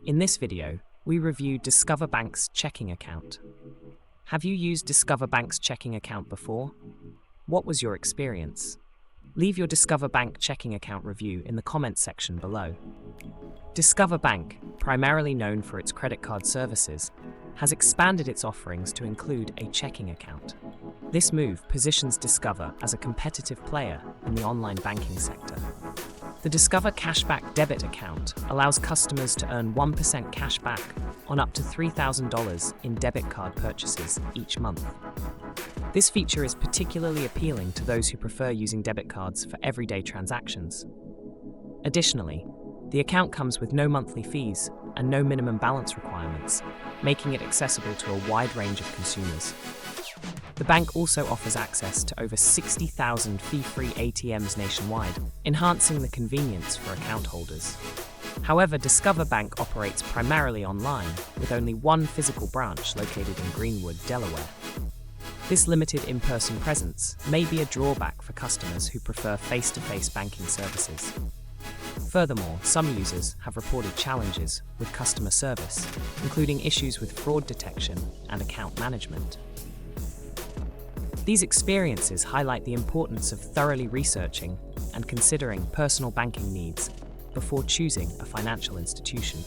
In this video, we review Discover Bank's checking account. Have you used Discover Bank's checking account before? What was your experience? Leave your Discover Bank checking account review in the comments section below. Discover Bank, primarily known for its credit card services, has expanded its offerings to include a checking account. This move positions Discover as a competitive player in the online banking sector. The Discover Cashback Debit account allows customers to earn 1% cash back on up to $3,000 in debit card purchases each month. This feature is particularly appealing to those who prefer using debit cards for everyday transactions. Additionally, the account comes with no monthly fees and no minimum balance requirements, making it accessible to a wide range of consumers. The bank also offers access to over 60,000 fee-free ATMs nationwide, enhancing the convenience for account holders. However, Discover Bank operates primarily online, with only one physical branch located in Greenwood, Delaware. This limited in-person presence may be a drawback for customers who prefer face-to-face banking services. Furthermore, some users have reported challenges with customer service, including issues with fraud detection and account management. These experiences highlight the importance of thoroughly researching and considering personal banking needs before choosing a financial institution.